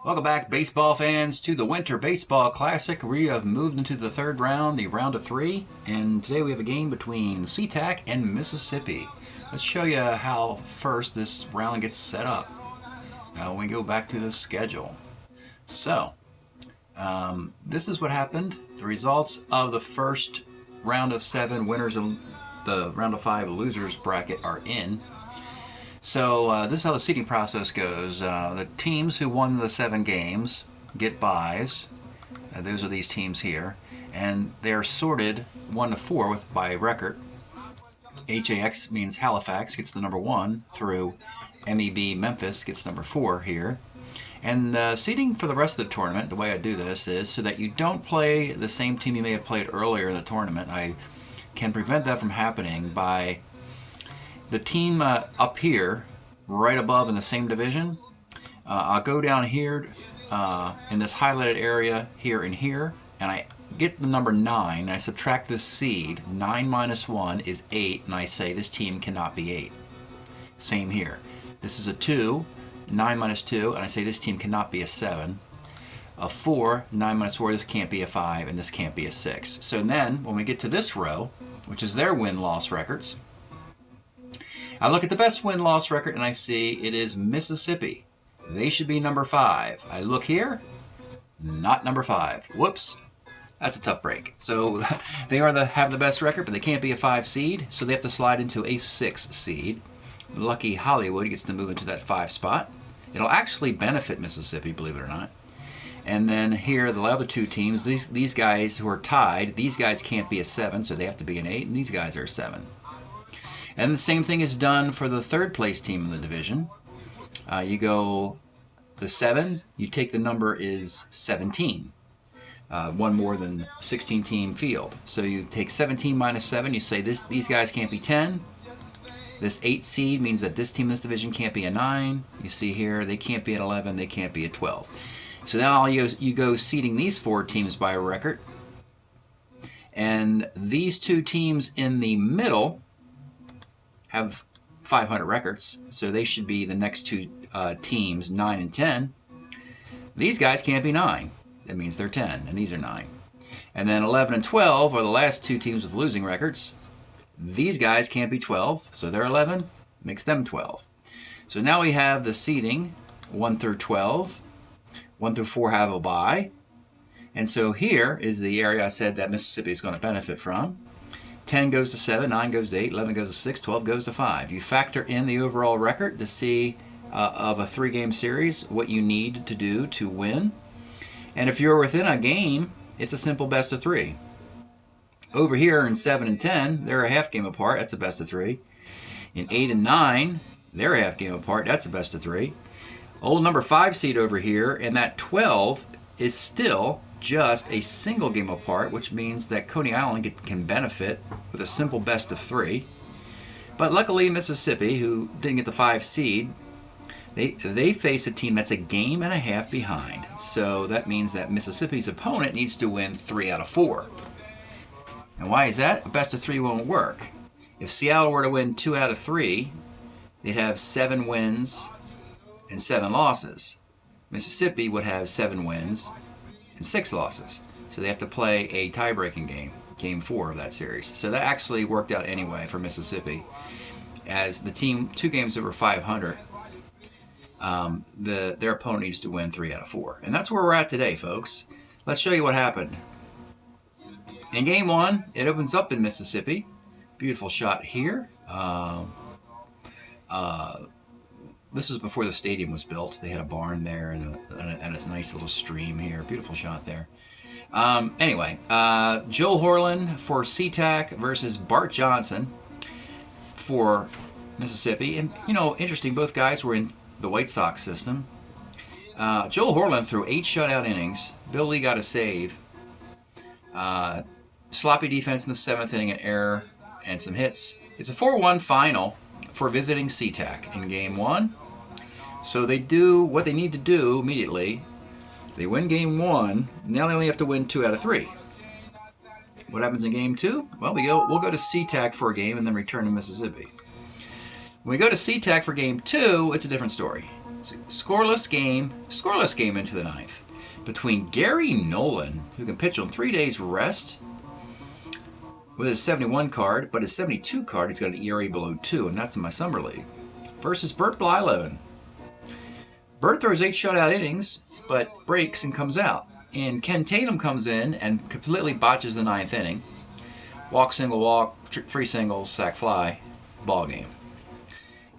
Welcome back, baseball fans, to the Winter Baseball Classic. We have moved into the third round, the round of 3, and today we have a game between SeaTac and Mississippi. Let's show you how first this round gets set up. Now we go back to the schedule. So, this is what happened. The results of the first round of 7, winners of the round of 5 losers bracket are in. So this is how the seeding process goes. The teams who won the 7 games get byes. Those are these teams here. And they're sorted 1 to 4 by record. HAX means Halifax gets the number 1 through MEB Memphis gets number 4 here. And seeding for the rest of the tournament, the way I do this is so that you don't play the same team you may have played earlier in the tournament. I can prevent that from happening by the team up here, right above in the same division. I'll go down here in this highlighted area here and here, and I get the number 9, and I subtract this seed. 9 minus 1 is 8, and I say this team cannot be 8. Same here. This is a 2, 9 minus 2, and I say this team cannot be a 7. A 4, 9 minus 4, this can't be a 5, and this can't be a 6. So then, when we get to this row, which is their win-loss records, I look at the best win-loss record and I see it is Mississippi. They should be number 5. I look here, not number 5. Whoops, that's a tough break. So they have the best record, but they can't be a 5 seed, so they have to slide into a 6 seed. Lucky Hollywood gets to move into that 5 spot. It'll actually benefit Mississippi, believe it or not. And then here, the other 2 teams, these guys who are tied, these guys can't be a 7, so they have to be an 8, and these guys are a 7. And the same thing is done for the 3rd place team in the division. You go the 7, you take the number is 17. One more than 16 team field. So you take 17 minus 7, you say these guys can't be 10. This 8 seed means that this team in this division can't be a 9. You see here, they can't be an 11, they can't be a 12. So now you go seeding these 4 teams by record. And these 2 teams in the middle have 500 records, so they should be the next 2 teams, 9 and 10. These guys can't be 9. That means they're 10, and these are 9. And then 11 and 12 are the last 2 teams with losing records. These guys can't be 12, so they're 11, makes them 12. So now we have the seeding 1 through 12. 1 through 4 have a bye. And so here is the area I said that Mississippi is going to benefit from. 10 goes to 7, 9 goes to 8, 11 goes to 6, 12 goes to 5. You factor in the overall record to see of a 3-game series what you need to do to win. And if you're within a game, it's a simple best of 3. Over here in 7 and 10, they're a half game apart. That's a best of 3. In 8 and 9, they're a half game apart. That's a best of 3. Old number 5 seed over here, and that 12 is still just a single game apart, which means that Coney Island can benefit with a simple best of 3. But luckily Mississippi, who didn't get the 5 seed, they face a team that's a game and a half behind. So that means that Mississippi's opponent needs to win 3 out of 4. And why is that? A best of 3 won't work. If Seattle were to win 2 out of 3, they'd have 7 wins and 7 losses. Mississippi would have 7 wins and 6 losses. So they have to play a tie-breaking game, game 4 of that series. So that actually worked out anyway for Mississippi. As the team, 2 games over 500, their opponent needs to win 3 out of 4. And that's where we're at today, folks. Let's show you what happened. In game 1, it opens up in Mississippi. Beautiful shot here. This was before the stadium was built. They had a barn there and a nice little stream here. Beautiful shot there. Anyway, Joe Horland for SeaTac versus Bart Johnson for Mississippi. And, you know, interesting, both guys were in the White Sox system. Joe Horland threw 8 shutout innings. Bill Lee got a save. Sloppy defense in the 7th inning, an error, and some hits. It's a 4-1 final for visiting SeaTac in game 1. So they do what they need to do immediately. They win game 1. Now they only have to win 2 out of 3. What happens in game 2? Well, we'll go to SeaTac for a game and then return to Mississippi. When we go to SeaTac for game 2, it's a different story. Scoreless game into the ninth between Gary Nolan, who can pitch on 3 days rest with his 71 card, but his 72 card, he's got an ERA below 2, and that's in my summer league, versus Bert Blyloan. Bert throws 8 shutout innings, but breaks and comes out. And Ken Tatum comes in and completely botches the 9th inning. Walk, single, walk, 3 singles, sac fly, ball game.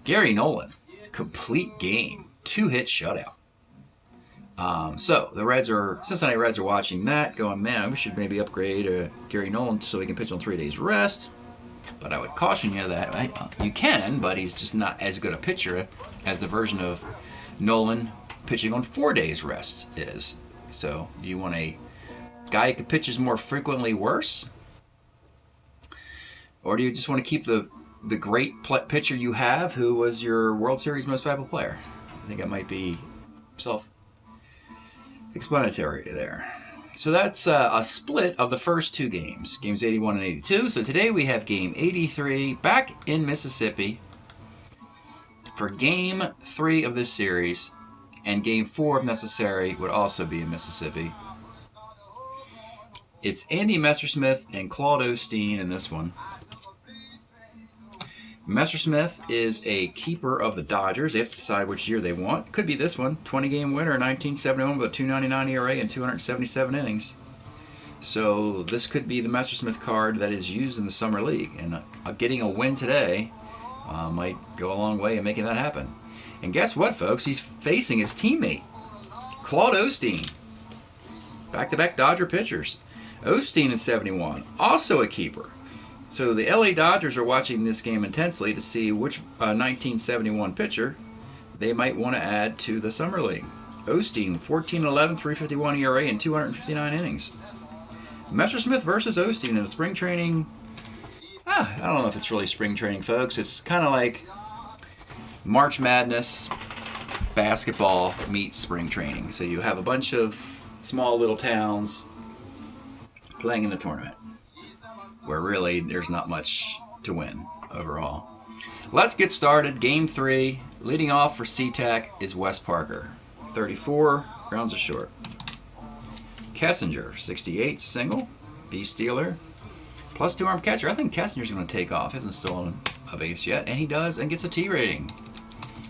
Gary Nolan, complete game, 2-hit shutout. So the Cincinnati Reds are watching that, going, man, we should maybe upgrade Gary Nolan so he can pitch on 3 days rest. But I would caution you that you can, but he's just not as good a pitcher as the version of Nolan pitching on 4 days rest is. So do you want a guy who pitches more frequently worse? Or do you just want to keep the great pitcher you have, who was your World Series most valuable player? I think that might be self-explanatory there. So that's a split of the first 2 games, games 81 and 82. So today we have game 83 back in Mississippi for game 3 of this series, and game 4, if necessary, would also be in Mississippi. It's Andy Messersmith and Claude Osteen in this one. Messersmith is a keeper of the Dodgers. They have to decide which year they want. Could be this one, 20-game winner in 1971 with a 2.99 ERA and 277 innings. So this could be the Messersmith card that is used in the Summer League. And getting a win today might go a long way in making that happen. And guess what, folks? He's facing his teammate, Claude Osteen. Back-to-back Dodger pitchers. Osteen in 71, also a keeper. So the LA Dodgers are watching this game intensely to see which 1971 pitcher they might want to add to the Summer League. Osteen, 14-11, 351 ERA, and 259 innings. Messersmith versus Osteen in a spring training. I don't know if it's really spring training, folks. It's kind of like March Madness basketball meets spring training. So you have a bunch of small little towns playing in a tournament where really there's not much to win overall. Let's get started. Game 3, leading off for SeaTac is Wes Parker. 34, grounds are short. Kessinger, 68, single. B. Steeler, +2 arm catcher. I think Kessinger's going to take off. Hasn't stolen a base yet, and he does, and gets a T rating.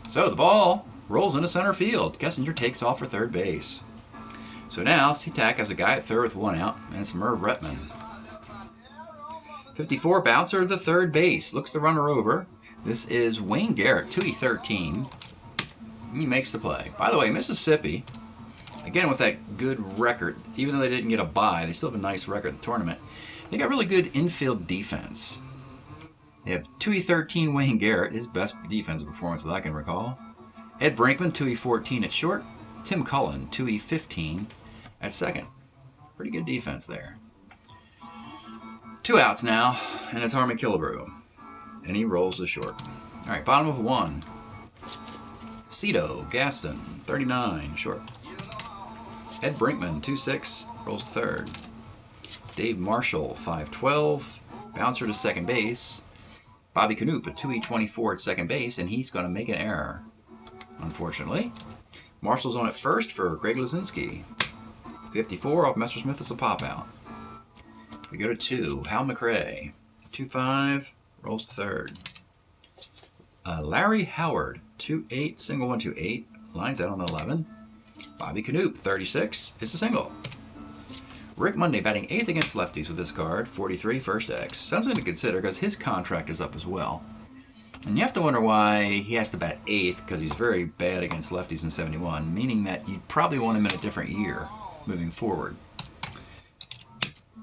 So the ball rolls into center field. Kessinger takes off for third base. So now SeaTac has a guy at third with 1 out, and it's Merv Retman. 54, bouncer to third base. Looks the runner over. This is Wayne Garrett, 2E13. He makes the play. By the way, Mississippi, again with that good record, even though they didn't get a bye, they still have a nice record in the tournament. They got really good infield defense. They have 2E13 Wayne Garrett, his best defensive performance that I can recall. Ed Brinkman, 2E14 at short. Tim Cullen, 2E15 at second. Pretty good defense there. 2 outs now, and it's Harmon Killebrew. And he rolls the short. All right, bottom of 1. Cito Gaston, 39, short. Ed Brinkman, 2-6, rolls to third. Dave Marshall, 5-12, bouncer to second base. Bobby Canoop, a 2E24 at second base, and he's going to make an error, unfortunately. Marshall's on at first for Greg Lazinski. 54 off Messersmith as a pop out. We go to 2. Hal McRae, 2-5, rolls to third. Larry Howard, 2-8, single 1-2-8, lines out on 11. Bobby Canoop, 36, is a single. Rick Monday batting 8th against lefties with this card, 43, first X. Something to consider because his contract is up as well. And you have to wonder why he has to bat 8th, because he's very bad against lefties in 71, meaning that you'd probably want him in a different year moving forward.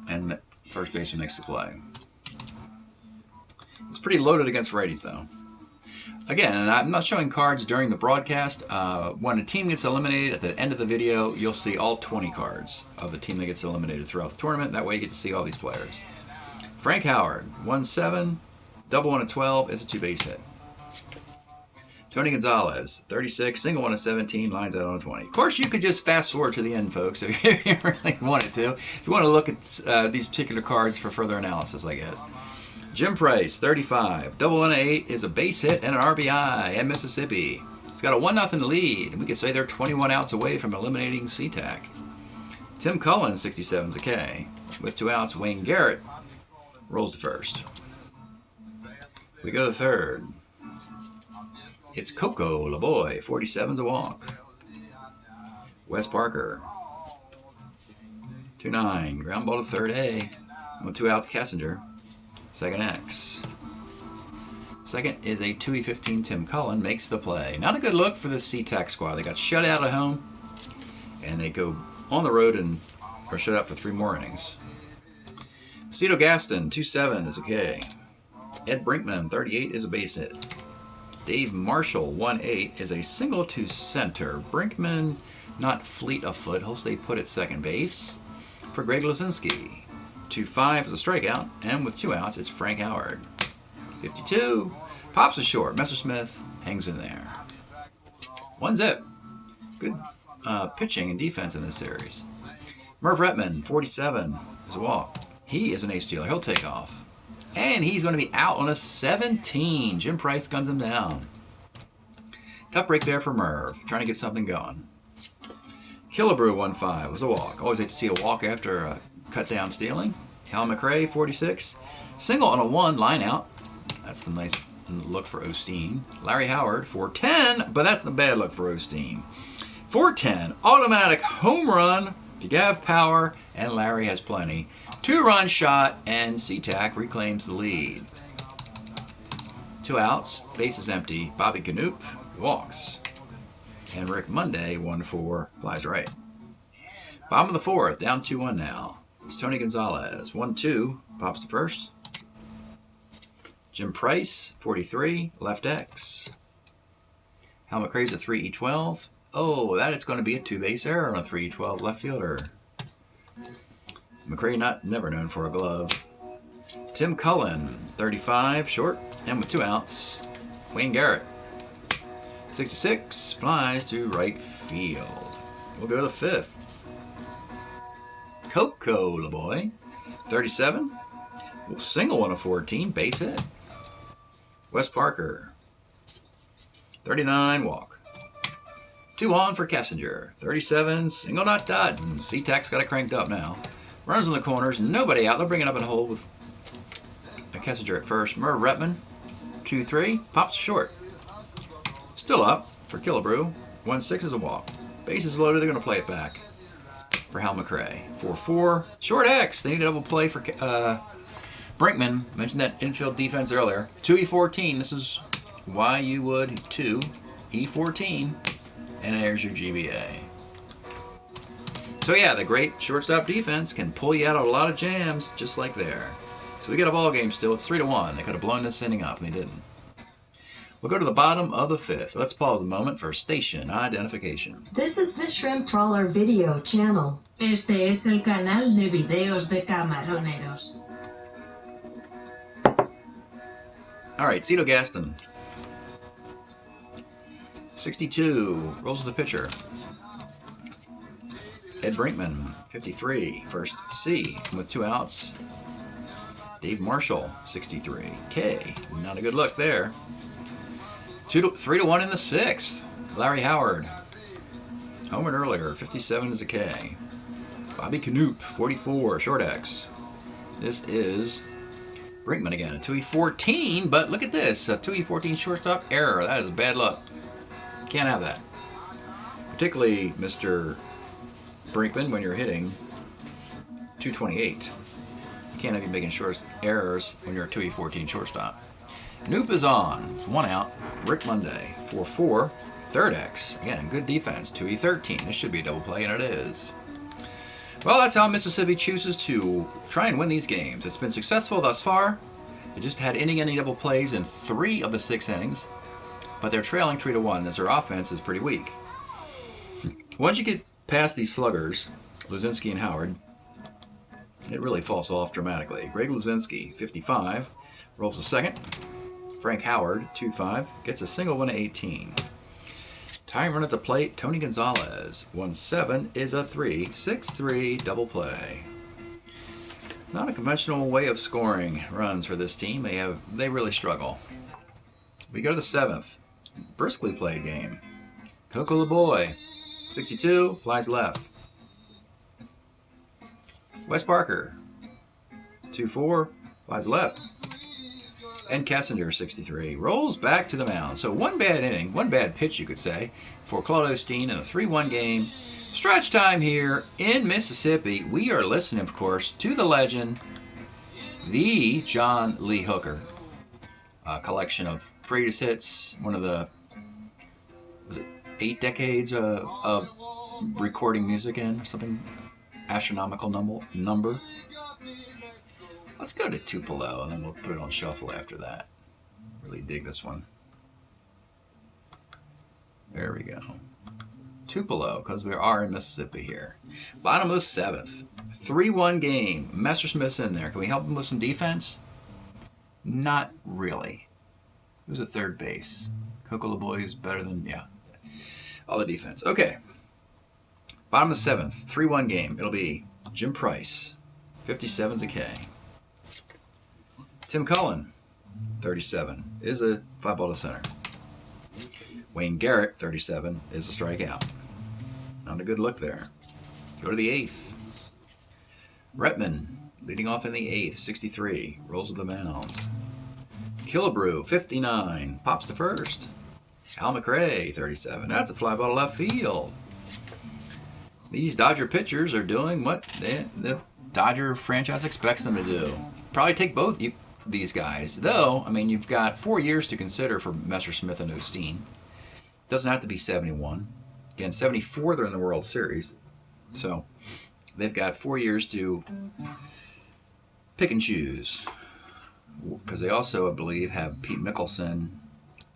And first baseman makes the play. It's pretty loaded against righties, though. Again, and I'm not showing cards during the broadcast. When a team gets eliminated at the end of the video, you'll see all 20 cards of the team that gets eliminated throughout the tournament. That way you get to see all these players. Frank Howard, 1-7, double 1 at 12, is a 2-base hit. Tony Gonzalez, 36, single 1 at 17, lines out on a 20. Of course, you could just fast forward to the end, folks, if you really wanted to. If you want to look at these particular cards for further analysis, I guess. Jim Price, 35, double 1 at 8 is a base hit and an RBI at Mississippi. It's got a 1-0 lead, and we could say they're 21 outs away from eliminating SeaTac. Tim Cullen, 67's a K. With 2 outs, Wayne Garrett rolls to first. We go to third. It's Coco LaBoy, 47's a walk. Wes Parker, 2-9, ground ball to third A. With 2 outs, Kessinger, second X. Second is a 2-15. Tim Cullen makes the play. Not a good look for the SeaTac squad. They got shut out at home, and they go on the road and are shut out for 3 more innings. Cito Gaston, 2-7 is a K. Ed Brinkman, 38 is a base hit. Dave Marshall, 1-8 is a single to center. Brinkman not fleet of foot. He'll stay put at second base. For Greg Luzinski, 2-5 is a strikeout, and with 2 outs, it's Frank Howard. 52, pops a short. Messersmith hangs in there. 1-0. Good pitching and defense in this series. Merv Retman, 47, is a walk. He is an ace stealer. He'll take off. And he's going to be out on a 17. Jim Price guns him down. Tough break there for Merv, trying to get something going. Killebrew, 1-5, was a walk. Always hate to see a walk after a cut down stealing. Cal McRae, 46. Single on a 1, line out. That's the nice look for Osteen. Larry Howard, 4-10, but that's the bad look for Osteen. 4-10, automatic home run. If you have power, and Larry has plenty. 2-run shot, and SeaTac reclaims the lead. 2 outs, base is empty. Bobby Canoop walks. And Rick Monday, 1-4, flies right. Bottom of the 4th, down 2-1 now. It's Tony Gonzalez, 1-2, pops to first. Jim Price, 43, left X. Hal McRae's a 3E12. Oh, that is going to be a 2-base error on a 3E12 left fielder. McRae never known for a glove. Tim Cullen, 35, short, and with 2 outs. Wayne Garrett, 66, flies to right field. We'll go to the 5th. Coco LaBoy, 37, single on a 14, base hit. Wes Parker, 39, walk. 2 on for Kessinger, 37, single not dot, and SeaTac's got it cranked up now. Runs in the corners, nobody out. They'll bring it up in the hole with a Kessinger at first. Merv Retman, 2-3, pops short. Still up for Killebrew, 1-6 is a walk. Bases loaded, they're going to play it back for Hal McRae. 4-4, short X. They need a double play for Brinkman. Mentioned that infield defense earlier. 2E14, this is why you would 2E14, and there's your GBA. So yeah, the great shortstop defense can pull you out of a lot of jams just like there. So we got a ball game still. It's 3-1. They could have blown this inning up, and they didn't. We'll go to the bottom of the 5th. Let's pause a moment for station identification. This is the Shrimp Trawler video channel. Este es el canal de videos de camaroneros. All right, Cito Gaston, 62, rolls to the pitcher. Ed Brinkman, 53, first C, with 2 outs. Dave Marshall, 63, K, not a good look there. 3-1 in the 6th. Larry Howard, homered earlier, 57 is a K. Bobby Canoop, 44, short X. This is Brinkman again, a 2E14, but look at this, a 2E14 shortstop error. That is a bad luck. Can't have that. Particularly, Mr. Brinkman, when you're hitting 228. You can't have you making short errors when you're a 2E14 shortstop. Noop is on. 1 out. Rick Monday, 4-4. Third X. Again, good defense. 2E13. This should be a double play, and it is. Well, that's how Mississippi chooses to try and win these games. It's been successful thus far. They just had inning-ending double plays in 3 of the 6 innings, but they're trailing 3-1 as their offense is pretty weak. Once you get past these sluggers, Luzinski and Howard, it really falls off dramatically. Greg Luzinski, 55, rolls the second. Frank Howard, 2-5, gets a single 1-18. Tying run at the plate, Tony Gonzalez, 1-7 is a 3-6-3 double play. Not a conventional way of scoring runs for this team. They really struggle. We go to the 7th. briskly played game. Coco LeBoy, 62, flies left. Wes Parker, 2-4, flies left. And Kessinger, 63, rolls back to the mound. So one bad inning, one bad pitch, you could say, for Claude Osteen in a 3-1 game. Stretch time here in Mississippi. We are listening, of course, to the legend, the John Lee Hooker. A collection of greatest hits, one of the, was it 8 decades of recording music in, or something astronomical number. Let's go to Tupelo, and then we'll put it on shuffle after that. Really dig this one. There we go. Tupelo, because we are in Mississippi here. Bottom of the 7th. 3-1 game. Messersmith's in there. Can we help him with some defense? Not really. Who's at third base? Coco LeBoy is better than, yeah. All the defense. Okay. Bottom of the 7th. 3-1 game. It'll be Jim Price. 57's a K. Tim Cullen, 37, is a fly ball to center. Wayne Garrett, 37, is a strikeout. Not a good look there. Go to the 8th. Retman, leading off in the 8th, 63, rolls to the mound. Killebrew, 59, pops to first. Al McRae, 37, that's a fly ball to left field. These Dodger pitchers are doing what the Dodger franchise expects them to do. Probably take both these guys. Though, I mean, you've got 4 years to consider for Messersmith and Osteen. Doesn't have to be 71. Again, 74, they're in the World Series. So they've got 4 years to pick and choose. Because they also, I believe, have Pete Mickelson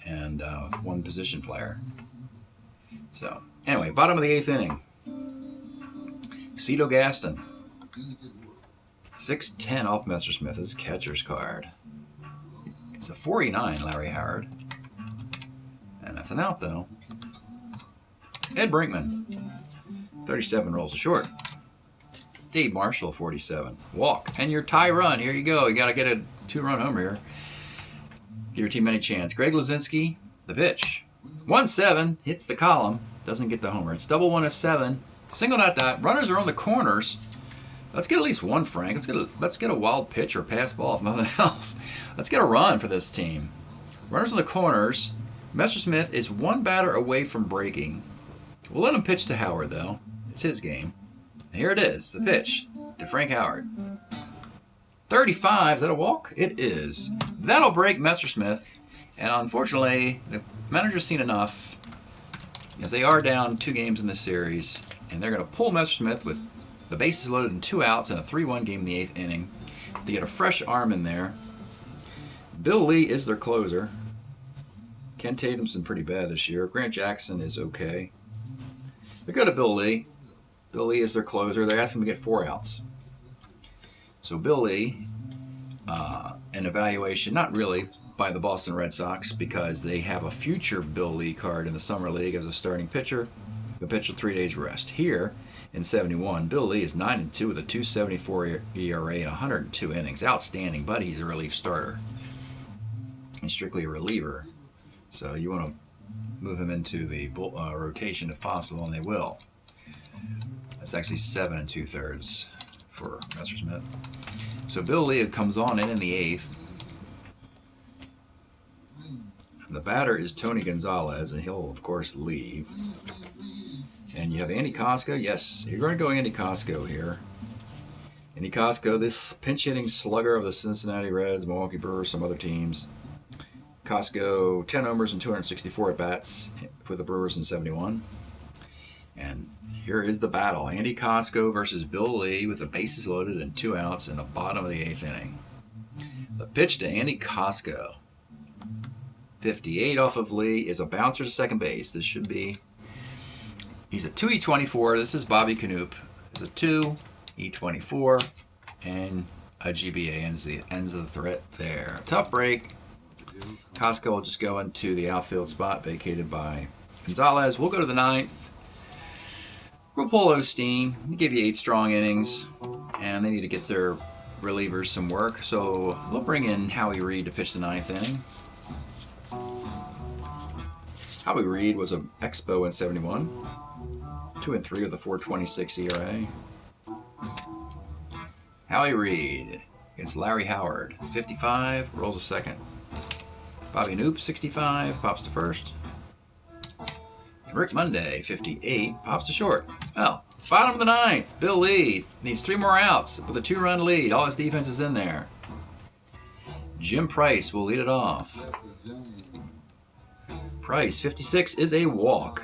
and one position player. So, anyway, bottom of the 8th inning. Cito Gaston. 6'10" off Messersmith, his catcher's card. It's a 49, Larry Howard. And that's an out, though. Ed Brinkman, 37, rolls to short. Dave Marshall, 47. Walk. And your tie run. Here you go. You got to get a 2-run homer here. Give your team any chance. Greg Lazinski, the pitch. 1-7, hits the column. Doesn't get the homer. It's double 1 of 7. Single not that. Runners are on the corners. Let's get at least one, Frank. Let's get a wild pitch or pass ball, if nothing else. Let's get a run for this team. Runners in the corners. Messersmith is one batter away from breaking. We'll let him pitch to Howard, though. It's his game. And here it is, the pitch to Frank Howard. 35, is that a walk? It is. That'll break Messersmith. And unfortunately, the manager's seen enough, as they are down 2 games in this series, and they're going to pull Messersmith with the bases loaded and 2 outs in a 3-1 game in the 8th inning to get a fresh arm in there. Bill Lee is their closer. Ken Tatum's been pretty bad this year. Grant Jackson is okay. They go to Bill Lee. Bill Lee is their closer. They're asking him to get 4 outs. So Bill Lee, an evaluation, not really, by the Boston Red Sox, because they have a future Bill Lee card in the Summer League as a starting pitcher. The pitcher 3 days rest. Here, in 71, Bill Lee is 9-2 with a 2.74 ERA and 102 innings. Outstanding, but he's a relief starter. He's strictly a reliever. So you want to move him into the rotation if possible, and they will. That's actually 7 2/3 for Messersmith. So Bill Lee comes on in the 8th. The batter is Tony Gonzalez, and he'll, of course, leave. And you have Andy Costco. Yes, you're going to go Andy Costco here. Andy Costco, this pinch-hitting slugger of the Cincinnati Reds, Milwaukee Brewers, some other teams. Costco, 10 homers and 264 at-bats for the Brewers in 71. And here is the battle. Andy Costco versus Bill Lee with the bases loaded and 2 outs in the bottom of the 8th inning. The pitch to Andy Costco. 58 off of Lee is a bouncer to second base. This should be... He's a 2 E24. This is Bobby Knoop. He's a 2 E24. And a GBA ends of the threat there. Tough break. Costco will just go into the outfield spot vacated by Gonzalez. We'll go to the 9th. We'll pull Osteen. He gave you 8 strong innings. And they need to get their relievers some work. So we'll bring in Howie Reed to pitch the 9th inning. Howie Reed was an Expo in 71. 2-3 with a 4.26 ERA. Howie Reed against Larry Howard. 55, rolls a second. Bobby Knoop, 65, pops to first. Rick Monday, 58, pops to short. Well, bottom of the ninth, Bill Lee needs 3 more outs with a 2-run lead. All his defense is in there. Jim Price will lead it off. Price, 56, is a walk.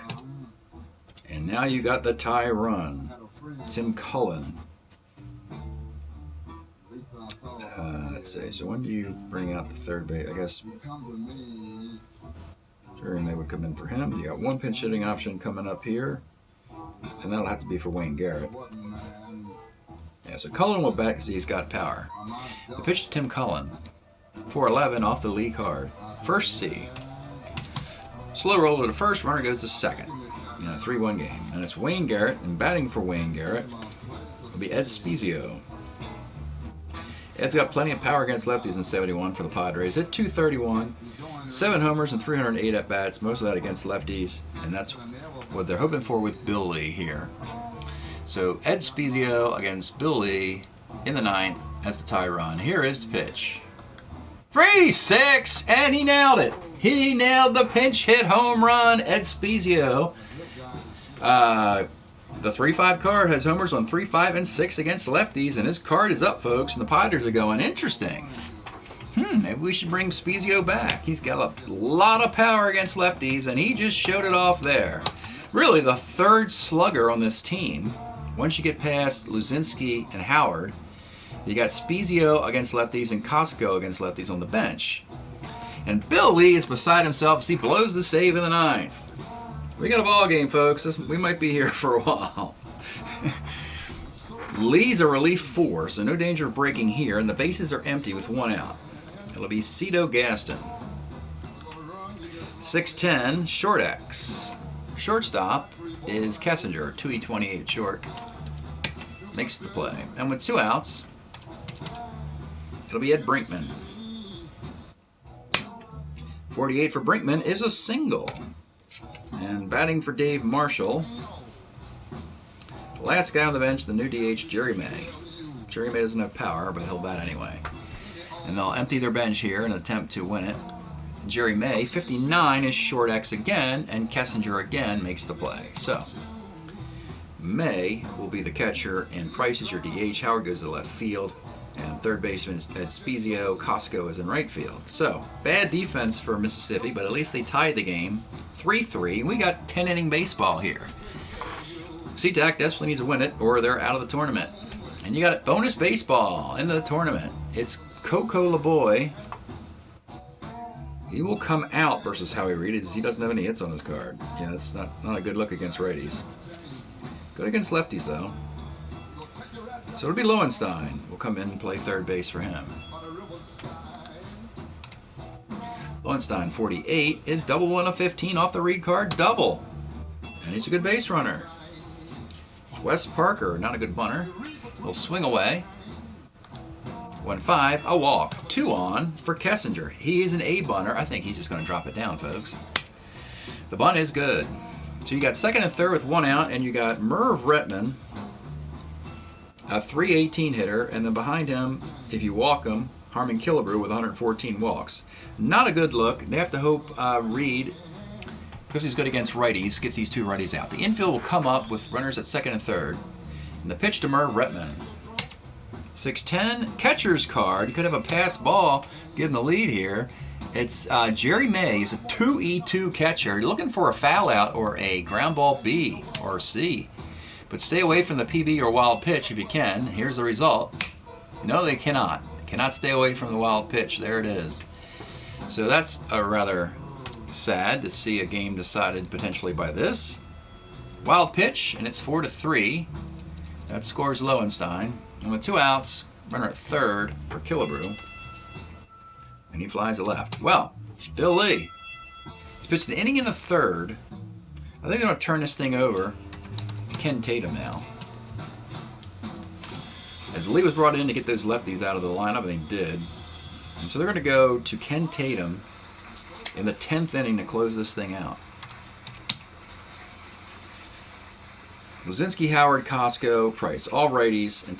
And now you got the tie run. Tim Cullen. Let's see, so when do you bring out the third base? I guess Jerry May would come in for him. You got 1 pinch hitting option coming up here. And that'll have to be for Wayne Garrett. Yeah, so Cullen will bat because he's got power. The pitch to Tim Cullen. 4-11 off the Lee card. First C. Slow roll to the first, runner goes to second. In a 3-1 game. And it's Wayne Garrett, and batting for Wayne Garrett will be Ed Spezio. Ed's got plenty of power against lefties in 71 for the Padres. Hit .231, 7 homers and 308 at-bats, most of that against lefties, and that's what they're hoping for with Bill Lee here. So Ed Spezio against Bill Lee in the 9th as the tie run. Here is the pitch. 3-6, and he nailed it. He nailed the pinch hit home run, Ed Spezio. The 3-5 card has homers on 3, 5, and 6 against lefties, and his card is up, folks, and the Padres are going, interesting. Maybe we should bring Spezio back. He's got a lot of power against lefties, and he just showed it off there. Really, the 3rd slugger on this team. Once you get past Luzinski and Howard, you got Spezio against lefties and Costco against lefties on the bench. And Bill Lee is beside himself as he blows the save in the 9th. We got a ball game, folks. We might be here for a while. Lee's a relief 4, so no danger of breaking here, and the bases are empty with 1 out. It'll be Cito Gaston. 6-10, short X. Shortstop is Kessinger, 2E28 short. Makes the play. And with 2 outs, it'll be Ed Brinkman. 48 for Brinkman is a single. And batting for Dave Marshall, last guy on the bench, the new DH, Jerry May. Jerry May doesn't have power, but he'll bat anyway. And they'll empty their bench here in an attempt to win it. Jerry May, 59, is short X again, and Kessinger again makes the play. So, May will be the catcher, and Price is your DH. Howard goes to left field, and third baseman is Ed Spezio. Costco is in right field. So, bad defense for Mississippi, but at least they tied the game 3-3. We got 10-inning baseball here. SeaTac desperately needs to win it, or they're out of the tournament. And you got bonus baseball in the tournament. It's Coco LeBoy. He will come out versus Howie Reed. He doesn't have any hits on his card. Yeah, that's not a good look against righties. Good against lefties, though. So it'll be Lowenstein. We'll come in and play third base for him. Lowenstein, 48, is double 1 of 15 off the Reed card. Double. And he's a good base runner. Wes Parker, not a good bunter. He'll swing away. 1-5, a walk. 2 on for Kessinger. He is an A bunter. I think he's just going to drop it down, folks. The bunt is good. So you got second and third with 1 out, and you got Merv Retman, a 318 hitter, and then behind him, if you walk him, Harmon Killebrew with 114 walks. Not a good look. They have to hope Reed, because he's good against righties, gets these 2 righties out. The infield will come up with runners at second and third. And the pitch to Merv Retman. 6-10, catcher's card. You could have a pass ball, give him the lead here. It's Jerry May. He's a 2E2 catcher. You're looking for a foul out or a ground ball B or C. But stay away from the PB or wild pitch if you can. Here's the result. No, they cannot. Cannot stay away from the wild pitch. There it is. So that's a rather sad to see a game decided potentially by this. Wild pitch, and it's 4-3. That scores Lowenstein. And with 2 outs, runner at third for Killebrew. And he flies to left. Well, Bill Lee. He's pitched an inning in the third. I think they're going to turn this thing over to Ken Tatum now. As Lee was brought in to get those lefties out of the lineup, and he did. And so they're going to go to Ken Tatum in the 10th inning to close this thing out. Luzinski, Howard, Costco, Price, all righties, and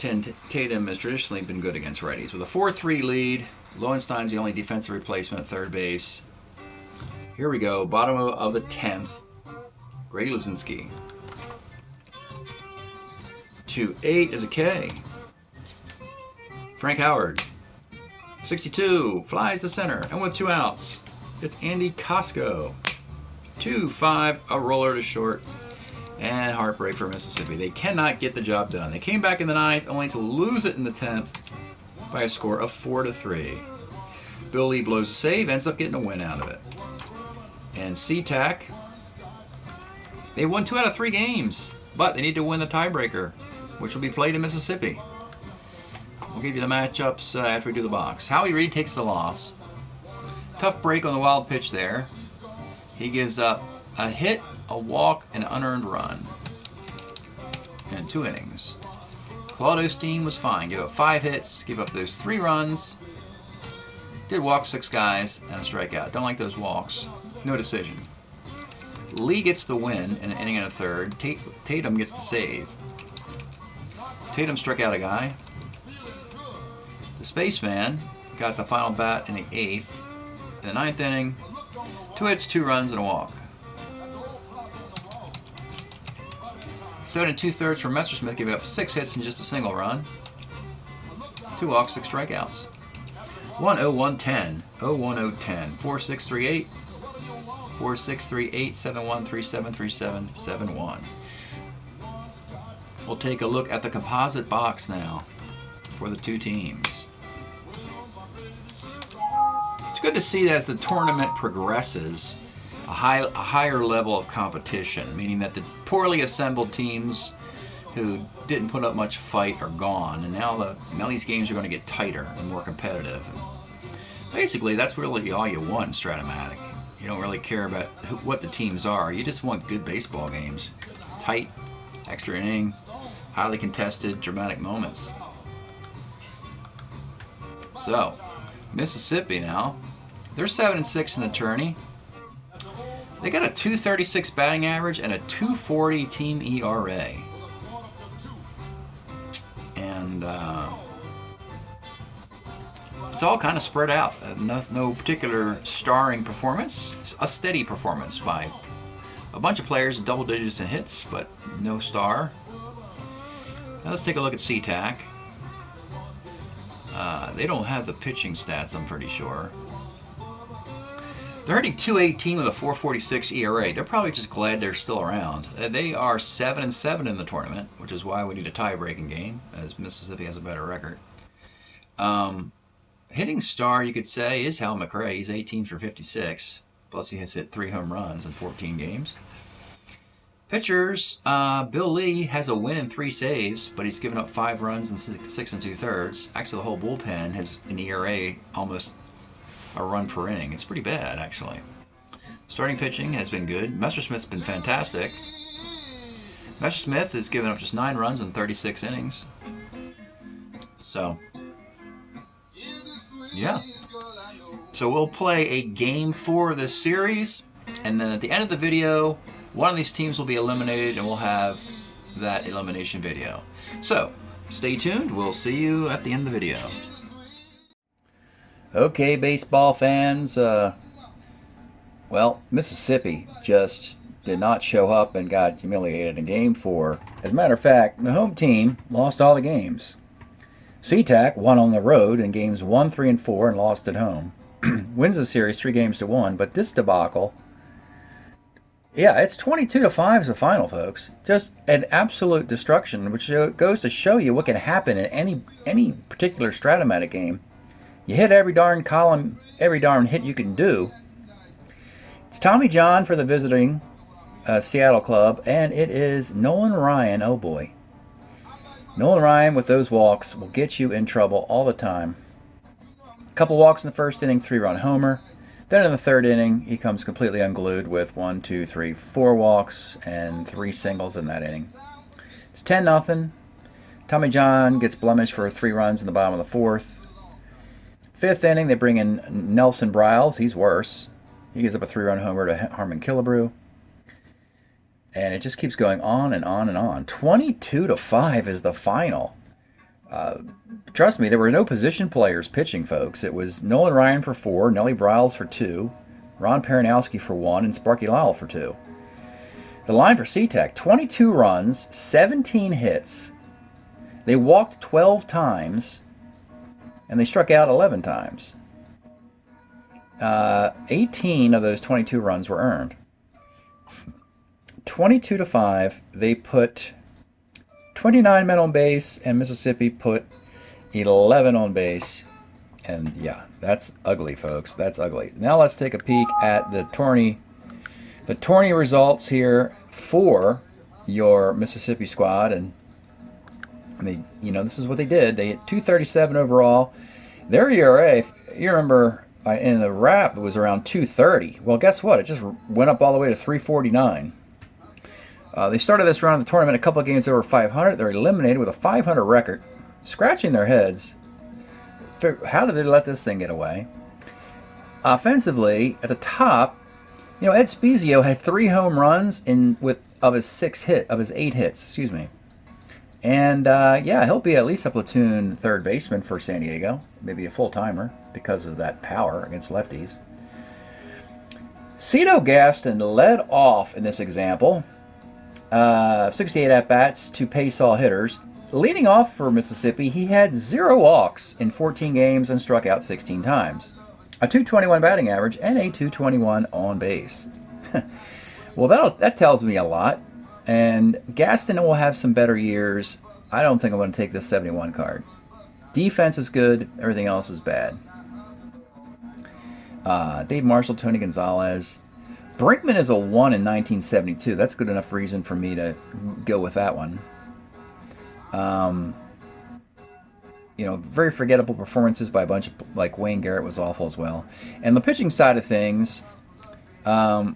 Tatum has traditionally been good against righties. With a 4-3 lead, Lowenstein's the only defensive replacement at third base. Here we go, bottom of the 10th. Grady Luzinski. 2-8 is a K. Frank Howard. 62, flies to center, and with 2 outs, it's Andy Costco. 2-5, a roller to short. And heartbreak for Mississippi. They cannot get the job done. They came back in the 9th only to lose it in the 10th by a score of 4-3. Bill Lee blows a save, ends up getting a win out of it. And SeaTac, they won 2 out of 3 games, but they need to win the tiebreaker, which will be played in Mississippi. We'll give you the matchups after we do the box. Howie Reed takes the loss. Tough break on the wild pitch there. He gives up a hit, a walk, and an unearned run in 2 innings. Claude Osteen was fine. Gave up 5 hits, gave up those 3 runs, did walk 6 guys, and a strikeout. Don't like those walks. No decision. Lee gets the win in an inning and a third. Tatum gets the save. Tatum struck out a guy. The Spaceman got the final bat in the 8th. In the 9th inning, 2 hits, 2 runs, and a walk. 7 2/3 for Messersmith, giving up 6 hits and just a single run. 2 walks, 6 strikeouts. 1-0-1-10, 0-1-0-10, 4-6-3-8, 4-6-3-8, 7-1, 3-7, 3-7, 7-1. We'll take a look at the composite box now for the 2 teams. It's good to see that as the tournament progresses, a higher level of competition, meaning that the poorly assembled teams who didn't put up much fight are gone, and now these games are going to get tighter and more competitive. And basically, that's really all you want in Strat-O-Matic. You don't really care about what the teams are. You just want good baseball games. Tight, extra inning, highly contested, dramatic moments. So, Mississippi now, they're 7-6 in the tourney. They got a .236 batting average and a .240 team ERA. And it's all kind of spread out. No particular starring performance. It's a steady performance by a bunch of players, double digits in hits, but no star. Now let's take a look at SeaTac. They don't have the pitching stats, I'm pretty sure. They're hitting .218 with a .446 ERA. They're probably just glad they're still around. They are 7-7 in the tournament, which is why we need a tie-breaking game, as Mississippi has a better record. Hitting star, you could say, is Hal McRae. He's 18 for 56. Plus, he has hit 3 home runs in 14 games. Pitchers, Bill Lee has a win and 3 saves, but he's given up 5 runs in 6 2/3. Actually, the whole bullpen has an ERA almost a run per inning. It's pretty bad, actually. Starting pitching has been good. Messersmith's been fantastic. Messersmith has given up just 9 runs in 36 innings. So, yeah. So we'll play a game 4 of this series, and then at the end of the video, one of these teams will be eliminated, and we'll have that elimination video. So, stay tuned. We'll see you at the end of the video. Okay, baseball fans. Well, Mississippi just did not show up and got humiliated in Game 4. As a matter of fact, the home team lost all the games. SeaTac won on the road in Games 1, 3, and 4 and lost at home. Wins the series 3-1, but this debacle, yeah, it's 22-5 is the final, folks. Just an absolute destruction, which goes to show you what can happen in any particular Strat-O-Matic game. You hit every darn column, every darn hit you can do. It's Tommy John for the visiting Seattle club, and it is Nolan Ryan. Oh boy. Nolan Ryan with those walks will get you in trouble all the time. A couple walks in the first inning, 3-run homer. Then in the third inning, he comes completely unglued with 1, 2, 3, 4 walks and 3 singles in that inning. It's 10-0. Tommy John gets blemished for 3 runs in the bottom of the 4th. 5th inning, they bring in Nelson Briles. He's worse. He gives up a 3-run homer to Harmon Killebrew. And it just keeps going on and on and on. 22-5 is the final. Trust me, there were no position players pitching, folks. It was Nolan Ryan for 4, Nellie Briles for 2, Ron Peranowski for 1, and Sparky Lowell for 2. The line for SeaTac, 22 runs, 17 hits. They walked 12 times, and they struck out 11 times. 18 of those 22 runs were earned. 22-5, they put 29 men on base, and Mississippi put 11 on base. And yeah, that's ugly, folks. That's ugly. Now let's take a peek at the tourney results here for your Mississippi squad. And they, this is what they did. They hit 237 overall. Their ERA, you remember in the wrap, it was around 230. Well, guess what? It just went up all the way to 349. They started this round of the tournament a couple of games over 500. They're eliminated with a 500 record, scratching their heads. How did they let this thing get away? Offensively, at the top, Ed Spezio had 3 home runs of his 8 hits. Excuse me. And yeah, he'll be at least a platoon third baseman for San Diego, maybe a full timer because of that power against lefties. Cito Gaston led off in this example. 68 at-bats to pace all hitters. Leading off for Mississippi, he had 0 walks in 14 games and struck out 16 times. A .221 batting average and a .221 on base. Well, that tells me a lot. And Gaston will have some better years. I don't think I'm going to take this 71 card. Defense is good. Everything else is bad. Dave Marshall, Tony Gonzalez. Brinkman is a 1 in 1972. That's good enough reason for me to go with that one. Very forgettable performances by a bunch of, like Wayne Garrett was awful as well. And the pitching side of things, Claude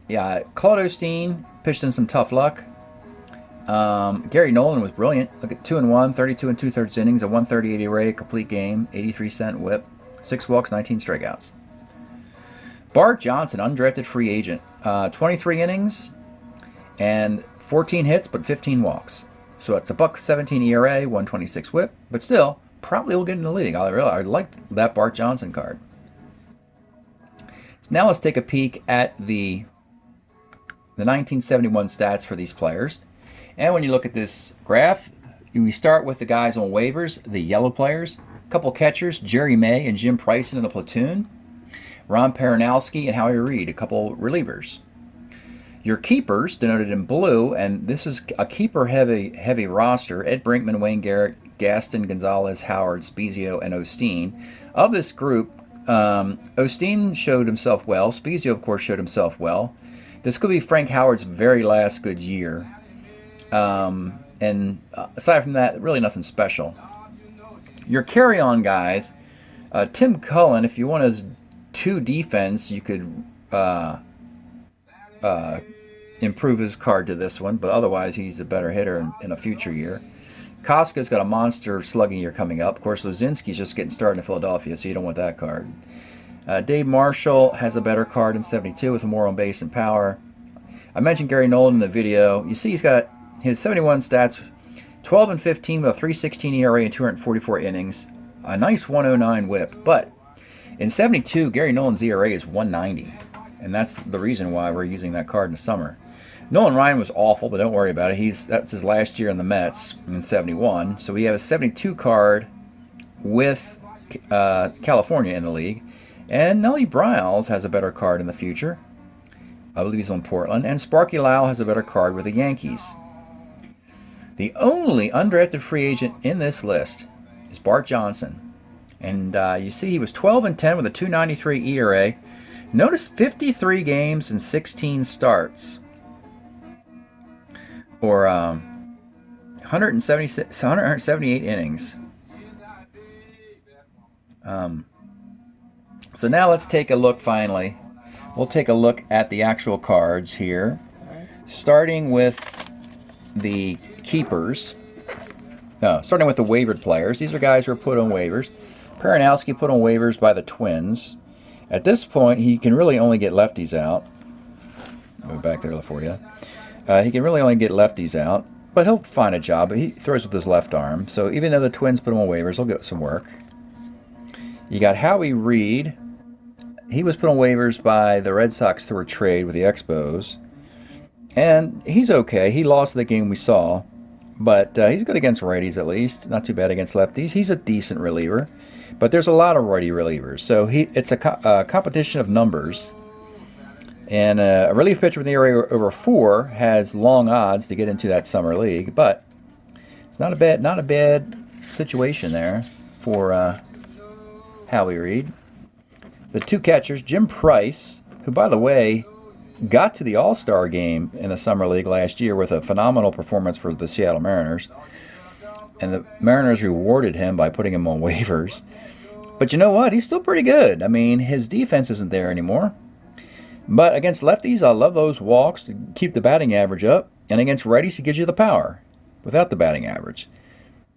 Osteen pitched in some tough luck. Gary Nolan was brilliant. Look at 2-1, 32 2/3 innings, a 138 ERA, complete game, 83-cent whip, 6 walks, 19 strikeouts. Bart Johnson, undrafted free agent, 23 innings and 14 hits, but 15 walks. So it's a $1.17 ERA, 126 whip, but still probably will get in the league. I like that Bart Johnson card. So now let's take a peek at the 1971 stats for these players. And when you look at this graph, we start with the guys on waivers, the yellow players, a couple catchers, Jerry May and Jim Price in the platoon, Ron Peranowski and Howie Reed, a couple relievers. Your keepers, denoted in blue, and this is a keeper-heavy roster, Ed Brinkman, Wayne Garrett, Gaston, Gonzalez, Howard, Spezio, and Osteen. Of this group, Osteen showed himself well. Spezio, of course, showed himself well. This could be Frank Howard's very last good year. And aside from that, really nothing special. Your carry-on guys, Tim Cullen, if you want his 2 defense, you could improve his card to this one, but otherwise he's a better hitter in a future year. Koska's got a monster slugging year coming up. Of course, Lozinski's just getting started in Philadelphia, so you don't want that card. Dave Marshall has a better card in 72 with more on base and power. I mentioned Gary Nolan in the video. You see he's got his 71 stats, 12 and 15 with a 3.16 ERA and 244 innings. A nice 109 whip, but in 72, Gary Nolan's ERA is 190, and that's the reason why we're using that card in the summer. Nolan Ryan was awful, but don't worry about it. That's his last year in the Mets in 71, so we have a 72 card with California in the league, and Nellie Briles has a better card in the future. I believe he's on Portland, and Sparky Lowell has a better card with the Yankees. The only undrafted free agent in this list is Bart Johnson. And you see he was 12 and 10 with a 2.93 ERA. Notice 53 games and 16 starts. Or 178 innings. So now let's take a look finally. We'll take a look at the actual cards here. Starting with the keepers. No, starting with the waivered players. These are guys who are put on waivers. Peranowski put on waivers by the Twins. At this point, he can really only get lefties out. Move back there for you. He can really only get lefties out, but he'll find a job. But he throws with his left arm, so even though the Twins put him on waivers, he'll get some work. You got Howie Reed. He was put on waivers by the Red Sox through a trade with the Expos. And he's okay. He lost the game we saw. But he's good against righties at least. Not too bad against lefties. He's a decent reliever. But there's a lot of righty relievers. So it's a competition of numbers. And a relief pitcher with an ERA over 4 has long odds to get into that summer league. But it's not a bad situation there for Howie Reed. The two catchers, Jim Price, who, by the way, got to the All-Star game in the Summer League last year with a phenomenal performance for the Seattle Mariners. And the Mariners rewarded him by putting him on waivers. But you know what? He's still pretty good. I mean, his defense isn't there anymore. But against lefties, I love those walks to keep the batting average up. And against righties, he gives you the power without the batting average.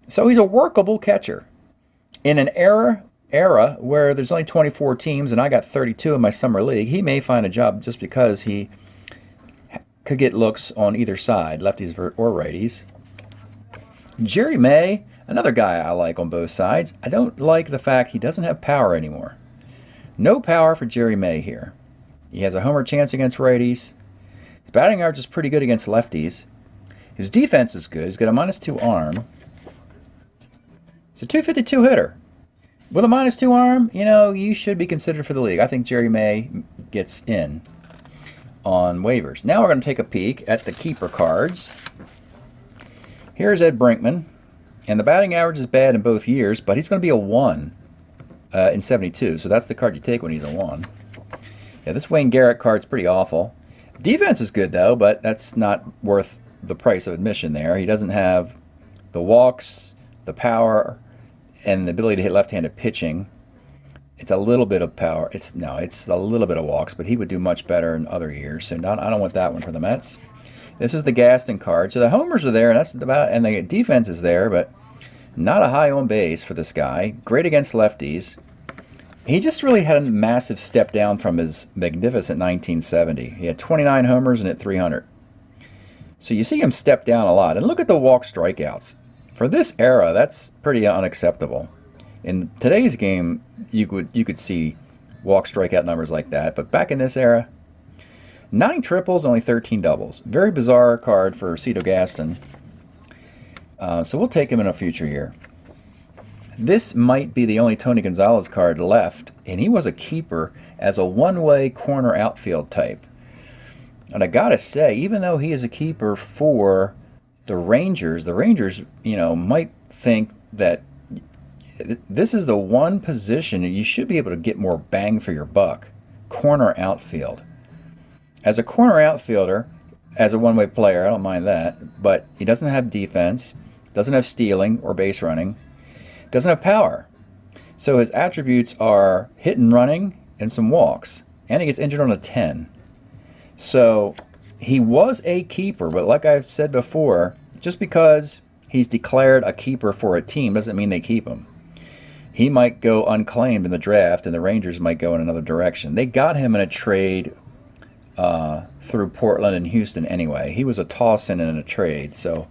So he's a workable catcher. In an era where there's only 24 teams and I got 32 in my summer league, he may find a job just because he could get looks on either side, lefties or righties. Jerry May, another guy I like on both sides. I don't like the fact he doesn't have power anymore. No power for Jerry May here. He has a homer chance against righties. His batting average is pretty good against lefties. His defense is good. He's got a -2 arm. He's a .252 hitter. With a -2 arm, you should be considered for the league. I think Jerry May gets in on waivers. Now we're going to take a peek at the keeper cards. Here's Ed Brinkman. And the batting average is bad in both years, but he's going to be a 1 in 72. So that's the card you take when he's a 1. Yeah, this Wayne Garrett card's pretty awful. Defense is good, though, but that's not worth the price of admission there. He doesn't have the walks, the power, and the ability to hit left-handed pitching. It's a little bit of power. It's a little bit of walks, but he would do much better in other years. So I don't want that one for the Mets. This is the Gaston card. So the homers are there, and the defense is there, but not a high on base for this guy. Great against lefties. He just really had a massive step down from his magnificent 1970. He had 29 homers and hit 300. So you see him step down a lot. And look at the walk strikeouts. For this era, that's pretty unacceptable. In today's game, you could see walk strikeout numbers like that, but back in this era, 9 triples, only 13 doubles. Very bizarre card for Cito Gaston. So we'll take him in a future year. This might be the only Tony Gonzalez card left, and he was a keeper as a one-way corner outfield type. And I gotta say, even though he is a keeper for the Rangers, might think that this is the one position you should be able to get more bang for your buck. Corner outfield. As a corner outfielder, as a one-way player, I don't mind that, but he doesn't have defense, doesn't have stealing or base running, doesn't have power. So his attributes are hit and running and some walks, and he gets injured on a 10. So he was a keeper, but like I've said before, just because he's declared a keeper for a team doesn't mean they keep him. He might go unclaimed in the draft, and the Rangers might go in another direction. They got him in a trade through Portland and Houston anyway. He was a toss-in a trade, so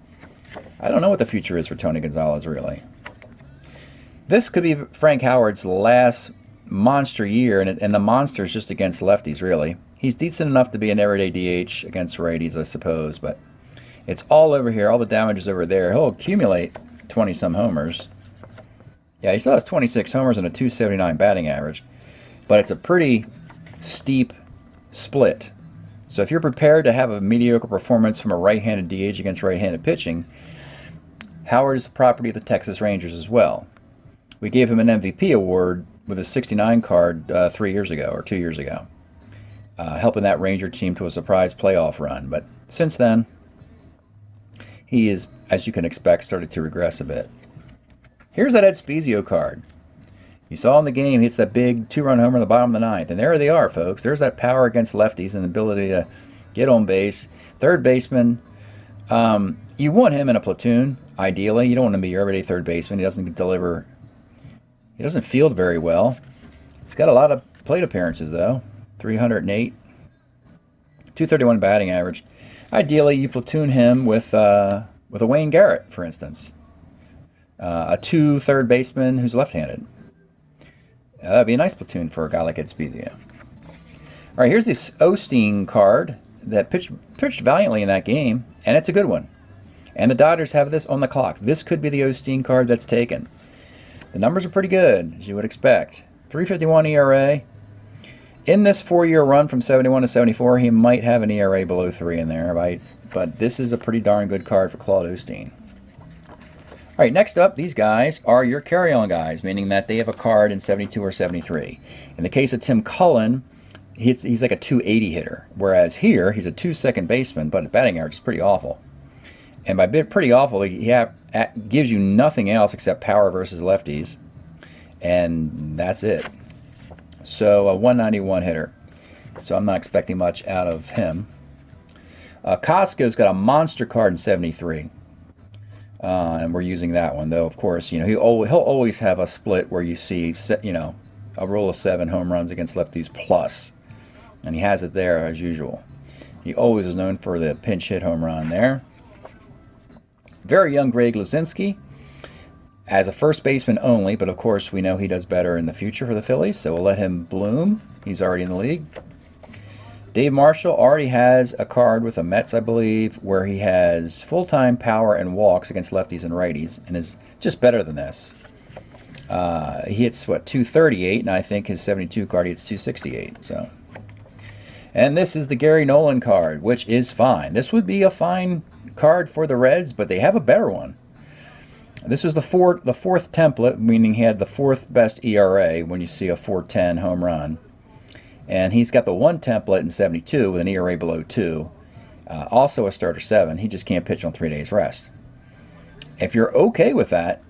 I don't know what the future is for Tony Gonzalez, really. This could be Frank Howard's last monster year, and the monster is just against lefties, really. He's decent enough to be an everyday DH against righties, I suppose, but it's all over here. All the damage is over there. He'll accumulate 20-some homers. Yeah, he still has 26 homers and a .279 batting average, but it's a pretty steep split. So if you're prepared to have a mediocre performance from a right-handed DH against right-handed pitching, Howard is the property of the Texas Rangers as well. We gave him an MVP award with his 69 card 3 years ago or 2 years ago, helping that Ranger team to a surprise playoff run. But since then, he is, as you can expect, started to regress a bit. Here's that Ed Spezio card. You saw in the game, he hits that big 2-run homer in the bottom of the 9th. And there they are, folks. There's that power against lefties and the ability to get on base. Third baseman, you want him in a platoon, ideally. You don't want him to be your everyday third baseman. He doesn't deliver. He doesn't field very well. He's got a lot of plate appearances, though. 308. 231 batting average. Ideally, you platoon him with a Wayne Garrett, for instance. A 2 third baseman who's left-handed. That'd be a nice platoon for a guy like Edspizio. All right, here's this Osteen card that pitched valiantly in that game, and it's a good one. And the Dodgers have this on the clock. This could be the Osteen card that's taken. The numbers are pretty good, as you would expect. 3.51 ERA. In this 4-year run from 71 to 74, he might have an ERA below 3 in there, right? But this is a pretty darn good card for Claude Osteen. All right, next up, these guys are your carry-on guys, meaning that they have a card in 72 or 73. In the case of Tim Cullen, he's like a 280 hitter, whereas here, he's a 2 second baseman, but his batting average is pretty awful. And by pretty awful, he gives you nothing else except power versus lefties, and that's it. So a 191 hitter. So I'm not expecting much out of him. Costco's got a monster card in 73. And we're using that one, though, of course, you know, he'll always have a split where you see, you know, a rule of 7 home runs against lefties plus. And he has it there as usual. He always is known for the pinch hit home run there. Very young Greg Luzinski as a first baseman only, but of course we know he does better in the future for the Phillies, so we'll let him bloom. He's already in the league. Dave Marshall already has a card with the Mets, I believe, where he has full-time power and walks against lefties and righties, and is just better than this. He hits, what, 238, and I think his 72 card he hits 268. So, and this is the Gary Nolan card, which is fine. This would be a fine card for the Reds, but they have a better one. This is the fourth template, meaning he had the 4th best ERA when you see a 410 home run. And he's got the 1 template in 72 with an ERA below 2. Also a starter 7. He just can't pitch on 3 days rest. If you're okay with that,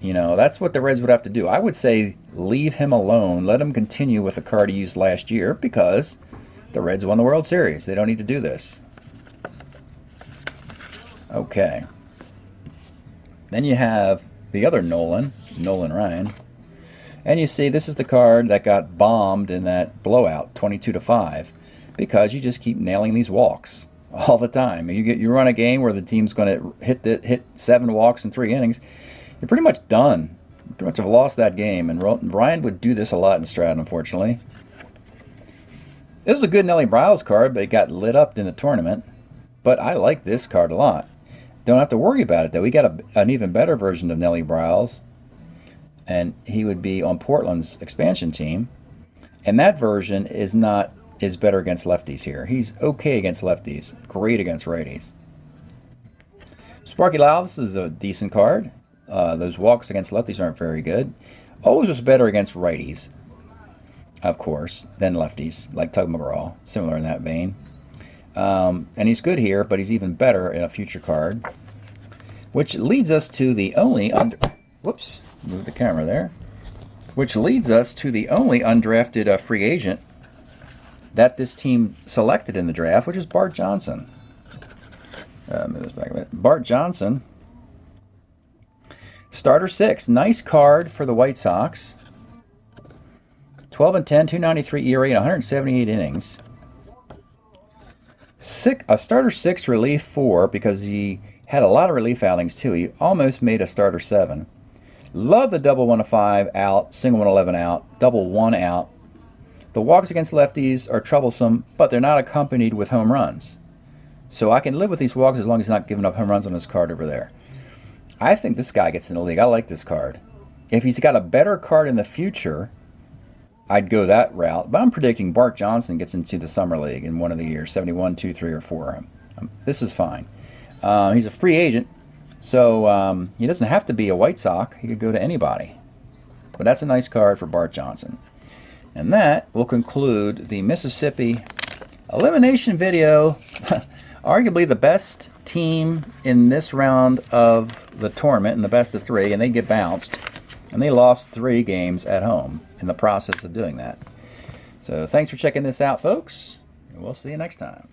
you know, that's what the Reds would have to do. I would say leave him alone. Let him continue with the card he used last year because the Reds won the World Series. They don't need to do this. Okay. Then you have the other Nolan Ryan. And you see this is the card that got bombed in that blowout, 22-5, because you just keep nailing these walks all the time. You run a game where the team's going to hit 7 walks in 3 innings, you're pretty much done. You pretty much have lost that game. And Ryan would do this a lot in Strat, unfortunately. This is a good Nelly Bryles card, but it got lit up in the tournament. But I like this card a lot. Don't have to worry about it, though. We got an even better version of Nelly Bryles, and he would be on Portland's expansion team. And that version is better against lefties here. He's okay against lefties, great against righties. Sparky Lau, this is a decent card. Those walks against lefties aren't very good. Always was better against righties, of course, than lefties, like Tug McGraw, similar in that vein. And he's good here, but he's even better in a future card. Which leads us to the only whoops, move the camera there. Which leads us to the only undrafted free agent that this team selected in the draft, which is Bart Johnson. Move this back a bit. Bart Johnson, starter 6, nice card for the White Sox. 12-10, 293 ERA, and 178 innings. A starter 6, relief 4, because he had a lot of relief outings too. He almost made a starter 7. Love the double 1-5 out, single 111 out, double 1 out. The walks against lefties are troublesome, but they're not accompanied with home runs. So I can live with these walks as long as he's not giving up home runs on his card over there. I think this guy gets in the league. I like this card. If he's got a better card in the future, I'd go that route. But I'm predicting Bart Johnson gets into the Summer League in one of the years, 71, 2, 3, or 4. This is fine. He's a free agent, so he doesn't have to be a White Sox. He could go to anybody. But that's a nice card for Bart Johnson. And that will conclude the Mississippi elimination video. Arguably the best team in this round of the tournament, in the best of 3, and they get bounced. And they lost 3 games at home in the process of doing that. So thanks for checking this out, folks. And we'll see you next time.